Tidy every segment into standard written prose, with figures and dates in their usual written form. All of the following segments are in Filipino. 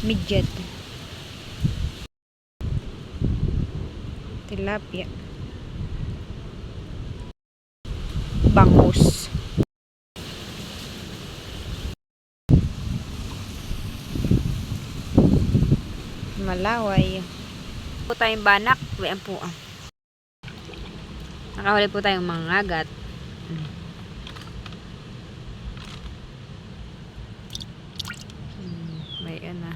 Midget. Tilapia. Bangus. Malaway. Po tayong banak. Ayan po. Nakahuli po tayong mga agat. May na.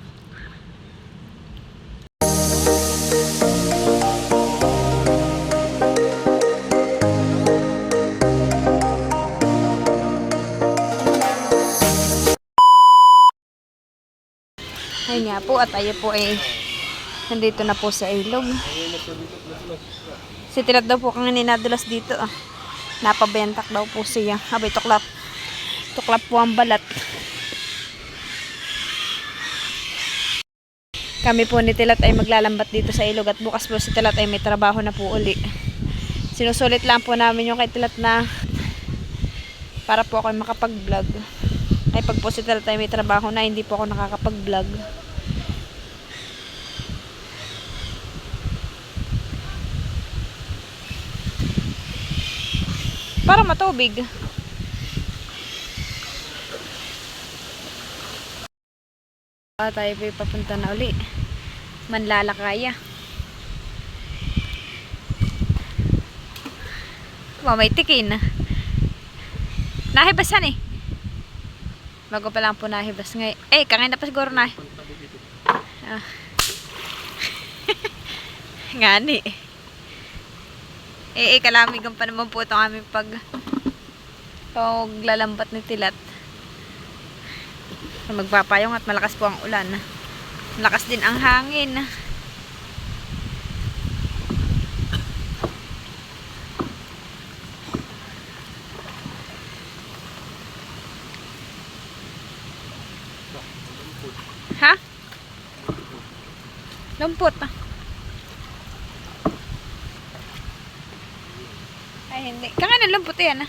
Ayun nga po, at tayo po ay nandito na po sa ilog. Si Tilat daw po kang ninadulas dito. Napabentak daw po siya. Abay, tuklap. Tuklap po ang balat. Kami po ni Tilat ay maglalambat dito sa ilog at bukas po si Tilat ay may trabaho na po uli. Sinusulit lang po namin yung kay Tilat na para po ako makapag-vlog. Ay pag po si Tilat ay may trabaho na, hindi po ako nakakapag-vlog. Para matubig. Tayo po papunta na uli. Manlalakaya. May tikin. Nahibasan eh. Bago pa lang po nahibas ngayon. Kakain na pa siguro na. Ngani. Kalamigan pa naman po itong aming paglalambat ni Tilat. Magpapayong at malakas po ang ulan. Malakas din ang hangin. Ha? Lumpot. Ay, hindi. Kakain ng lumpot yan.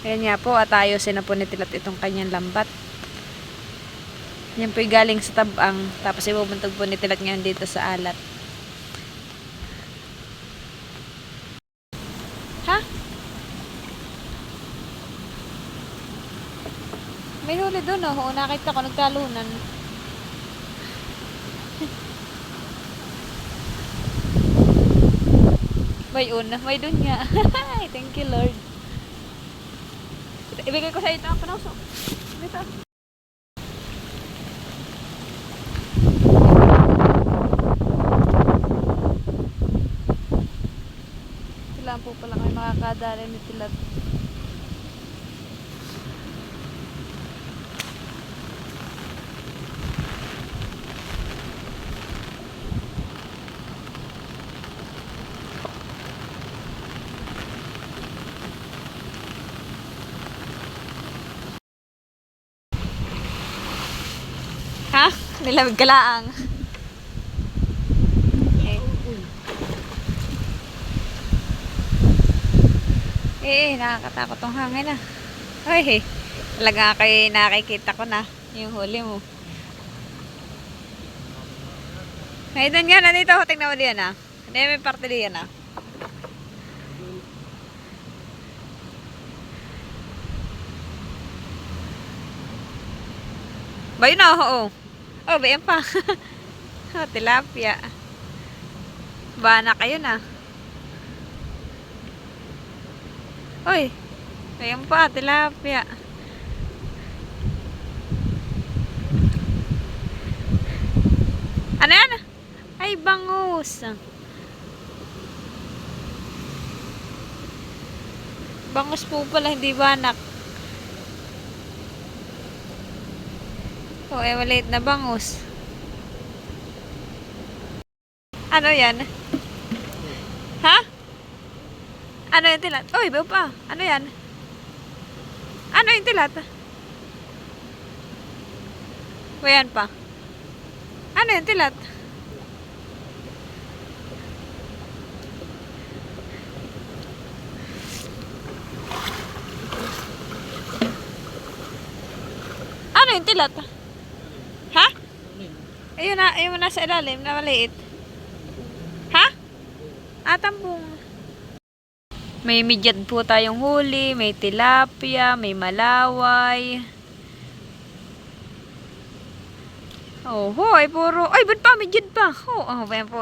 Ayan nga po, at ayusin na po ni Tilat itong kanyang lambat. Yan po'y galing sa tabang, tapos ibubuntog po ni Tilat ngayon dito sa alat. Ha? May huli doon oh, nakita ko nagtalunan. May doon nga. Thank you Lord. Ibigay ko sa ito ang panauso. Ito. Sila po pala kayo makakadala ni Tilat. Ha? Nilamig ka laang. Nakakatakot tong hangin ah. Talaga kayo nakikita ko na yung huli mo. Doon nga, nandito ako, tingnan mo diyan ah. May parte diyan ah. Bayo na, oo. Bayan pa. Tilapia. Bana kayo na. Bayan pa, tilapia. Ano yan? Ay, bangus. Bangus po pala, hindi banak. Maliit na bangus. Ano yan? Ha? Ano yung Tilat? Bayo pa. Ano yan? Ano yung Tilat? Ayan pa. Ano yun, tilat? Ano yun, tilat? Ha? Ayun na sa ilalim na maliit. Ha? Tambong. May midyad po tayong huli, may tilapia, may malaway. Oh, hoy, puro. Ay, ba't pa? Midyad pa. Ayan po.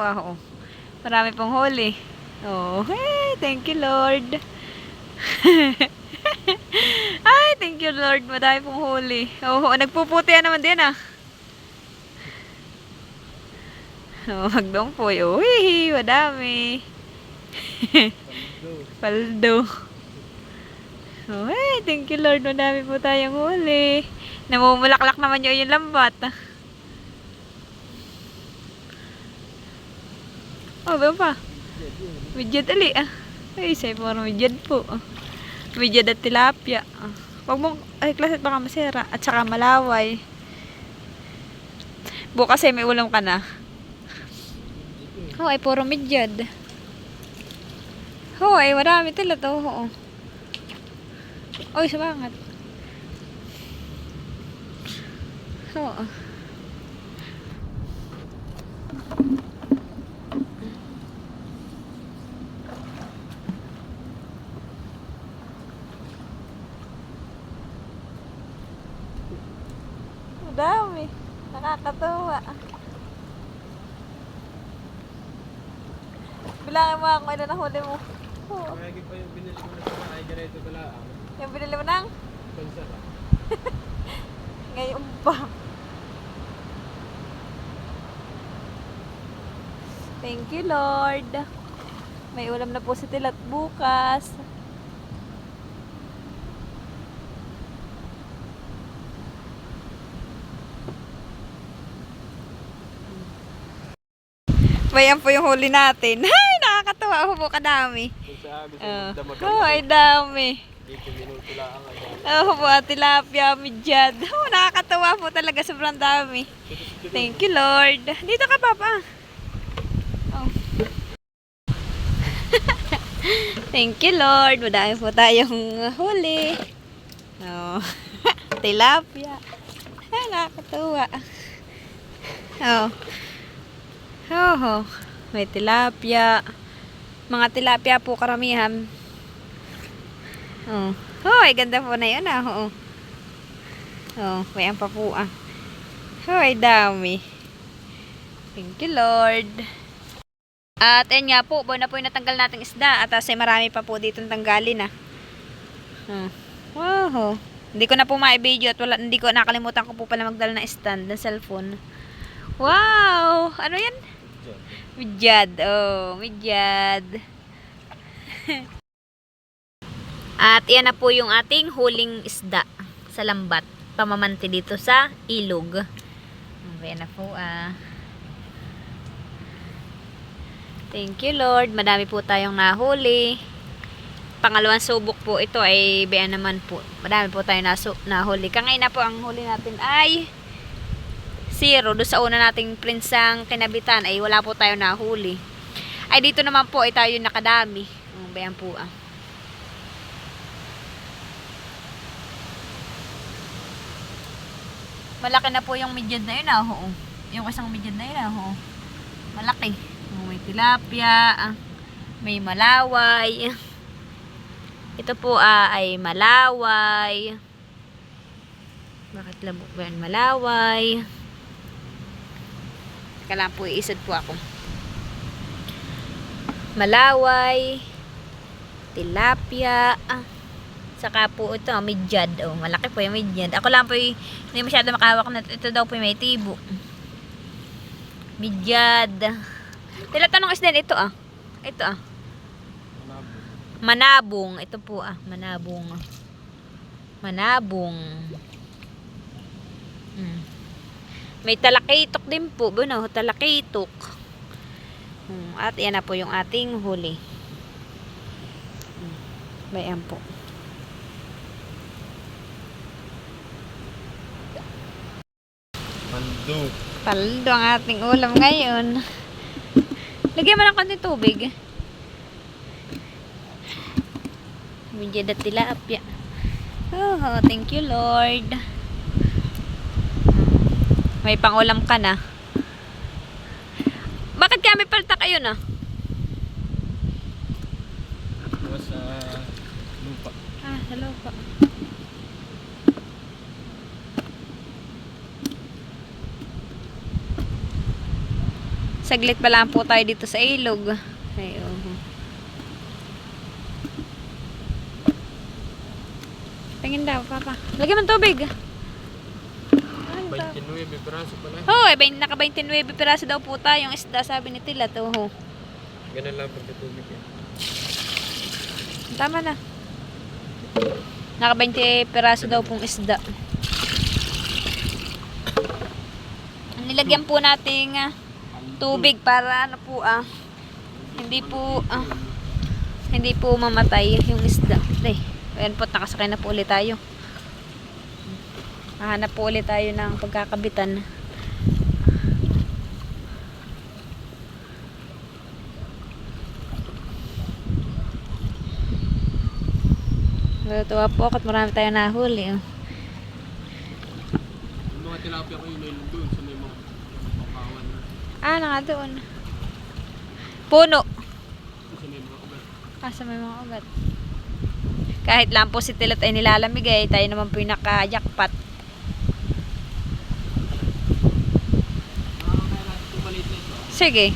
Marami pong huli. Oh, hey, thank you, Lord. Ay, thank you, Lord. Madami pong huli. Nagpuputi naman din, ah. Magdong po. Uy, madami. Paldo. Hey, thank you, Lord. Madami po tayong huli. Namumulaklak naman yung lambat. Doon pa. Midyad ali, ah. Ay, say parang midyad po. Midyad at tilapia. Huwag mong, klaset baka masira. At saka malaway. Bukas ay may ulam ka na. Ay puro midyad. Ay marami tila to. Oy, sabangat. Dami. Nakakatawa. Bilangin mo ako ilan nahuli mo. Mayagi pa yung binili ko na sa ay ganito pala. Yung binili mo nang? Pansara. Ngayon pa. Thank you, Lord. May ulam na po si Tilat bukas. Bayan po yung huli natin. Ay, nakakatawa po kadami. Ay, dami. 8 minuto lang Po, tilapia, midyad. Nakakatawa po talaga, sobrang dami. Thank you, Lord. Dito ka, Papa. Thank you, Lord. Madami po tayong huli. Tilapia. Ay, nakakatawa. May tilapia. Mga tilapia po karamihan. Ay, ganda po na yun, ah. May pa po, ah. Ay, dami. Thank you, Lord. At ayun nga po, buwan na po yung natanggal nating isda. At ay marami pa po dito tanggalin, ah. Wow. Hindi ko na po ma-video at hindi ko nakalimutan ko po pala magdala ng stand ng cellphone. Wow! Ano yan? Midyad. Midyad. At iyan na po yung ating huling isda sa lambat. Pamamanti dito sa ilog. Ayan na po, ah. Thank you, Lord. Madami po tayong nahuli. Pangalawang subok po ito ay bayan naman po. Madami po tayong nahuli. Kangain na po ang huli natin ay 0. Doon sa una nating prinsang kinabitan ay wala po tayo nahuli. Ay dito naman po ay tayo nakadami. Bayan po, ah. Malaki na po yung midyad na yun, ah. Yung isang midyad na yun, ah. Malaki. May tilapia, may malaway. Ito po ay malaway. Bakit labok ba yan? Malaway. Teka lang po, iisad po ako. Malaway, tilapia, saka po ito, midyad. Malaki po yung midyad. Ako lang po hindi masyado makahawak na ito daw po may tibo. Midyad. Tanong is din ito, ah. Ito, ah. Manabong. Ito po, ah. Manabong. Manabong. May talakitok din po. Talakitok. At yan na po yung ating huli. Bayan po. Paldo. Paldo ang ating ulam ngayon. Lagyan mo ng konting tubig. Medyo na tilapia. Oh, thank you Lord. May pangulam ka na. Bakit kami palta kayo na? Tapos sa lupa. Ah, hello pa. Saglit pa lang po tayo dito sa ilog. Ay, oh. Tingin daw, papa. Lagyan mo ng tubig. 29 piraso pala. Oh, naka 29 piraso daw po tayong isda, sabi ni Tila. Oh. Ganun lang pagkatubig yan. Tama na. Naka 20 piraso daw pong isda. Nilagyan po nating tubig para ano po hindi po mamatay yung isda. Ayan po, nakasakay na po ulit tayo. Hahanap po ulit tayo ng pagkakabitan. Natutuwa po ako at marami tayo nahuli. Yung mga tilapia ko yun nilong doon sa may mga pakawan. Na nga doon. Puno. Sa may mga ugat. Sa may mga ugat. Kahit lang po si Tilat ay nilalamig tayo naman po yung naka-jackpot. Sige.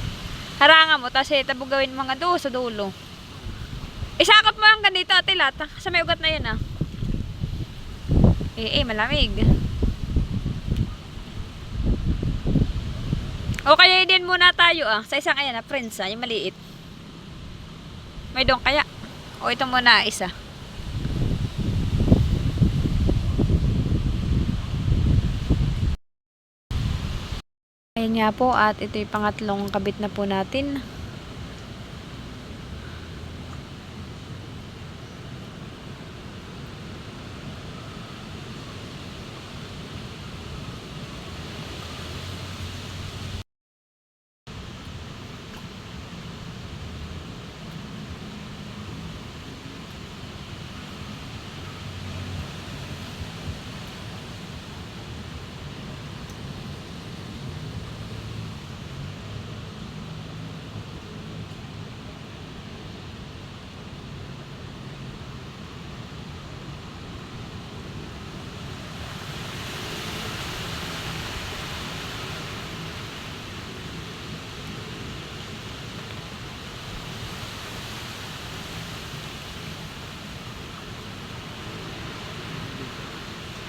Harangan mo, tapos tabo gawin mga doon sa dulo. Isakap mo hanggang dito, Tilat. Sa may ugat na yun, malamig. O kaya din muna tayo, sa isang ayan friends, yung maliit. May doon kaya. O ito muna, isa. Ayan nga po, at ito yung pangatlong kabit na po natin.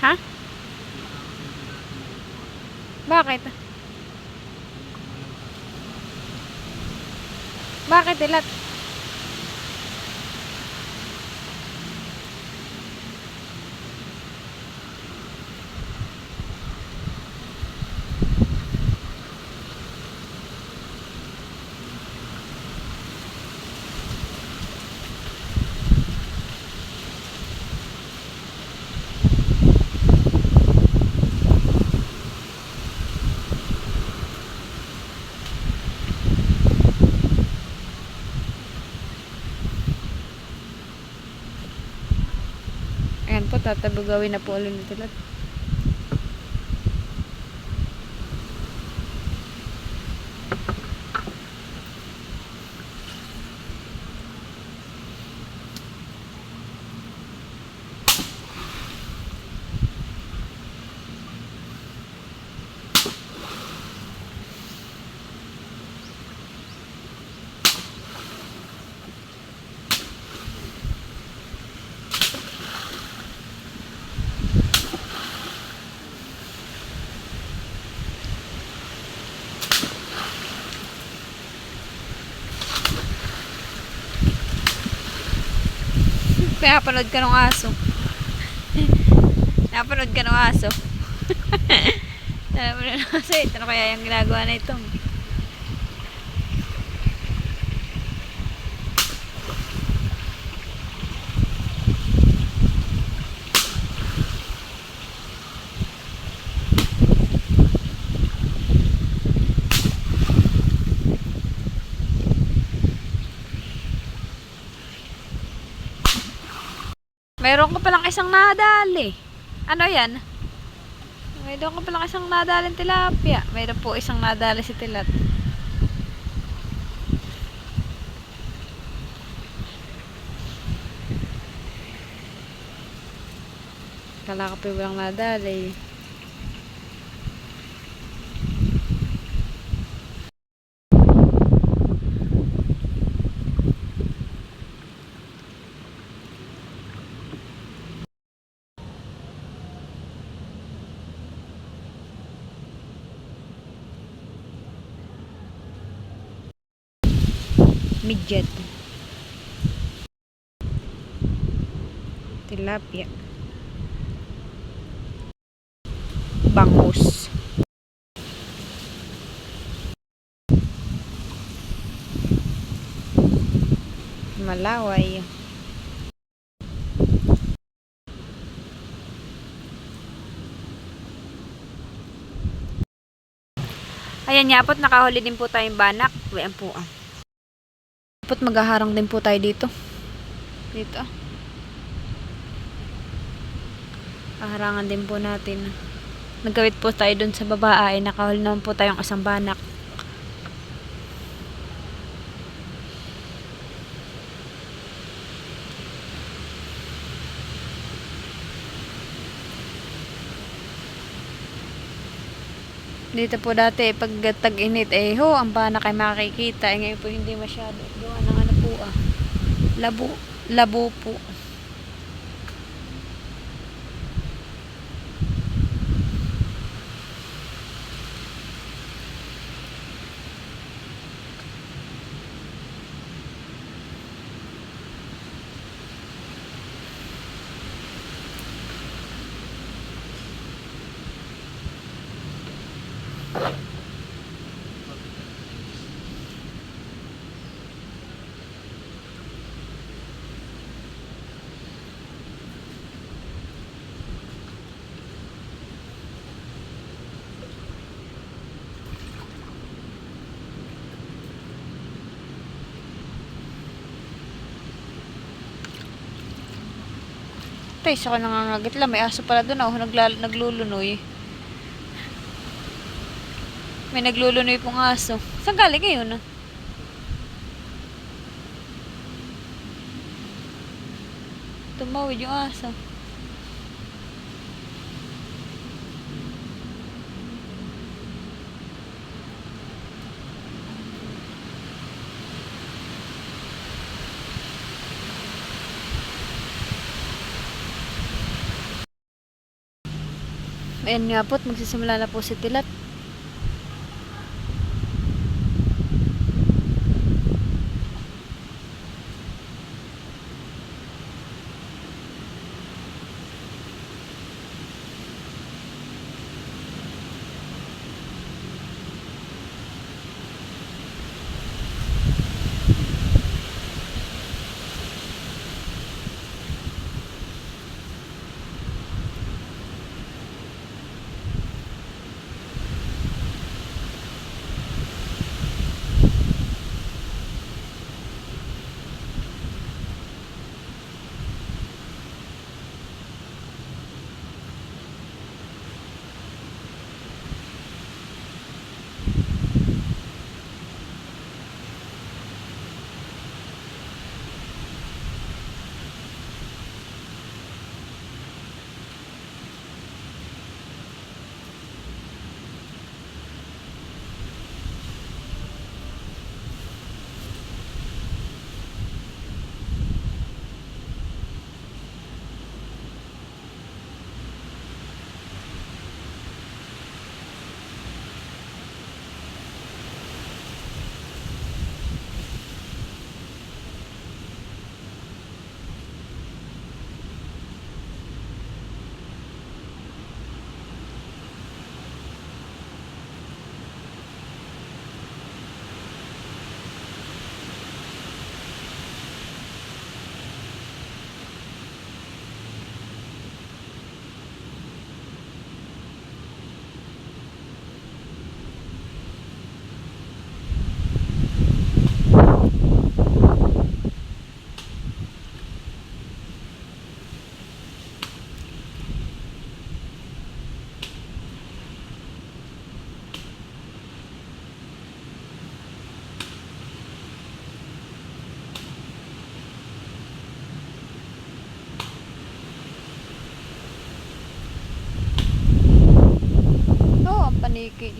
Ha? Bakit? Bakit, Tilat? Ayan po, tatabugawin na po ulit ni Tilat. Napanood ka ng aso. Napanood ka ng aso. Napanood ng aso. Ito na kaya yung ginagawa na ito. Mayroon ko palang isang nadali. Ano yan? Mayroon ko palang isang nadali tilapia. Mayroon po isang nadali si Tilat. Kala ko pa walang nadali. Midget. Tilapia. Bangus. Malaway. Ayan nga po't nakahuli din po tayong banak. Ayan po. Po't maghaharang din po tayo dito. Dito. Kaharangan din po natin. Nagkawit po tayo dun sa baba ay nakahuli naman po tayong isang banak. Dito po dati, pag tag-init, ang banak ay makikita. Ngayon po hindi masyado. Gawa ng ano po labo po. Tay, ako nangangagit lang. May aso pala doon. Naglulunoy. May naglulunoy pong aso. Saan galing ngayon? Tumawid yung aso. Ayan nga po't magsisimula na po si Tilat.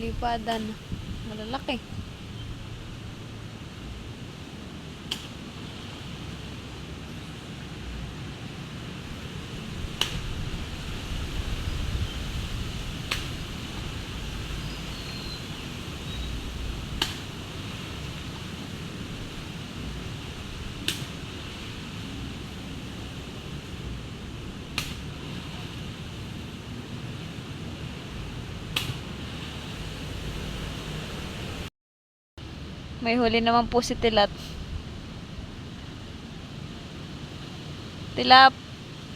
lipadan. Malalaki. May huli naman po si Tilat.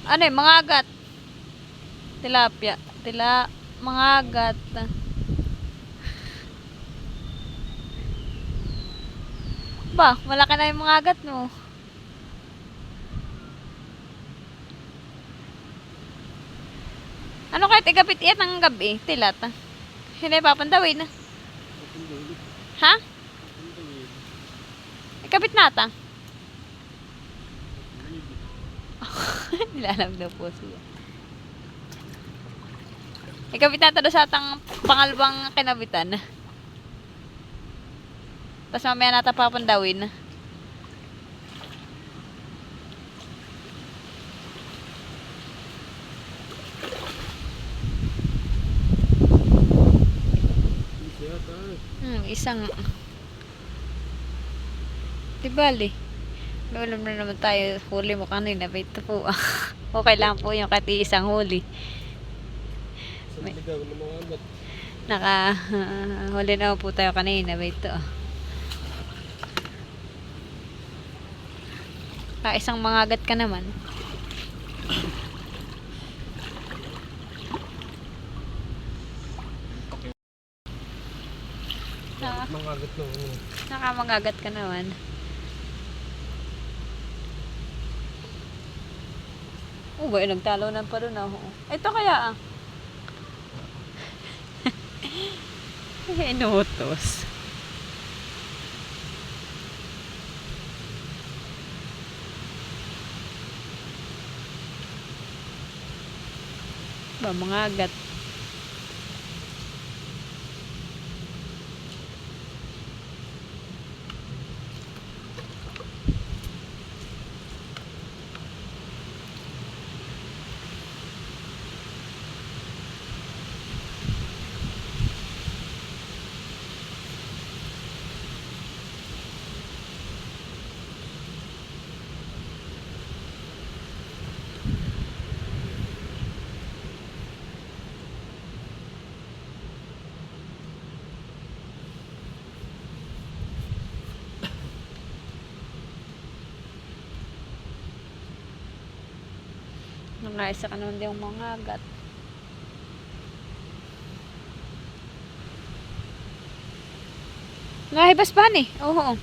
Ano eh, mga agat. Tilapia. Mga agat. Ba, malaki na yung mga agat mo. Ano kahit igapit iyan ng gabi, Tilat? Hindi papandawin. Ha? Ikabit nata. Nilalag daw po siya. Ikabit nata doon sa atang pangalawang kinabitan. Tapos mamaya nata papandawin. Isang Dibali. May ulam na naman tayo. Huli mo kanina. Ito po. Okay lang po yung kati isang huli. Sa ligaw ng mga agat. Huli na po tayo kanina. Ito. Isang mga agat ka naman. Mga agat na. Nakamangagat ka naman. Oh, ba, nagtalo na pa rin ako. Ito kaya Inutos. Ba, mga agat. Nangaisa ka naman din yung mga agat. Nahibas pa ni? Oo.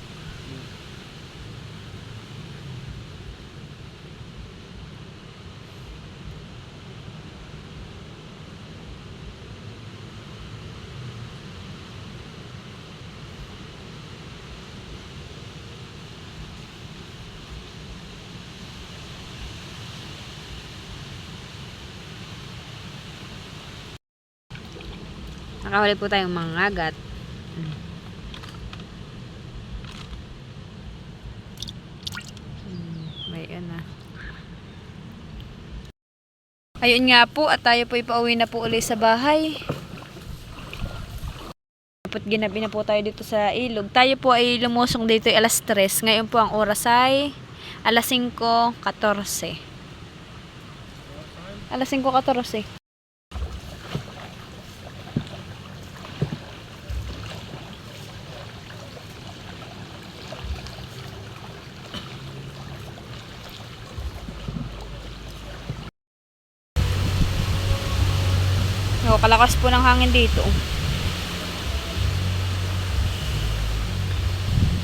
Nakahuli po tayong mga agat. May na. Ayun nga po, at tayo po ipauwi na po ulit sa bahay. Dapat ginabi na po tayo dito sa ilog. Tayo po ay lumusong dito ay alas 3. Ngayon po ang oras ay alas 5:14. Alas 5:14. Kalakas po ng hangin dito.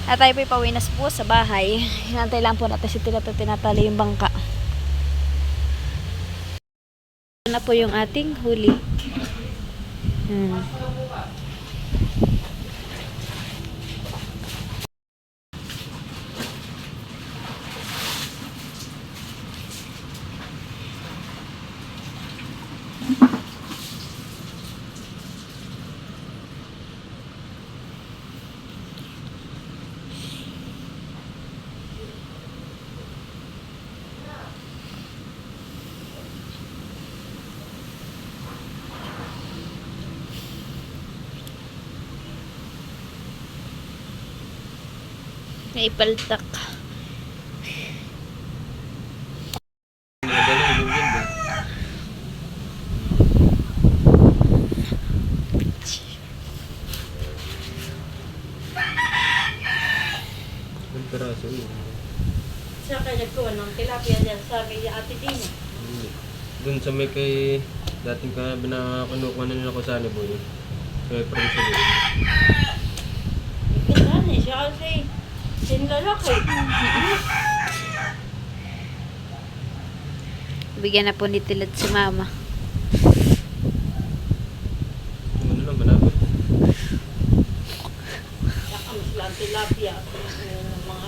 At tayo po ipawinas po sa bahay. Hinantay lang po natin si Tilat at tinatali yung bangka. Ito na po yung ating huli. May paltak. Nadala yung lugod ba? Ang peraso yun. Sa kaya nagkuha ng tilapia dyan sa kay Ate Dina. Doon sa may kay dating ka binakunukuha na nila ko sa Anibo yun. Sa may pransa doon. Ganda niya siya kasi sinlalaki. Bigyan na po ni Tilad si mama. Ano lang banabot. Nakamas lang tilapia. Mga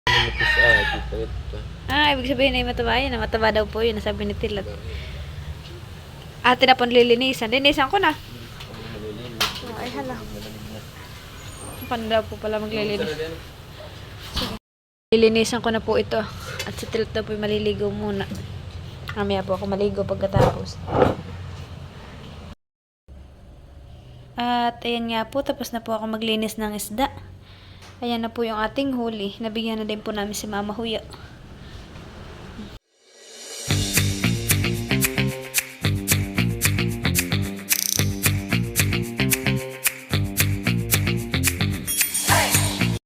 Manipis dito ito. Ibig sabihin ay mataba yun. Mataba daw po yun. Nasabi ni Tilad. Ate na po nililinisan. Linisan ko na. Ay, hala. Paano daw po pala maglilinis? Lilinisan ko na po ito. At si Tilad daw po maliligo muna. Mamaya po ako maligo pagkatapos. At ayan nga po, tapos na po ako maglinis ng isda. Ayan na po yung ating huli. Nabigyan na din po namin si Mama Huya.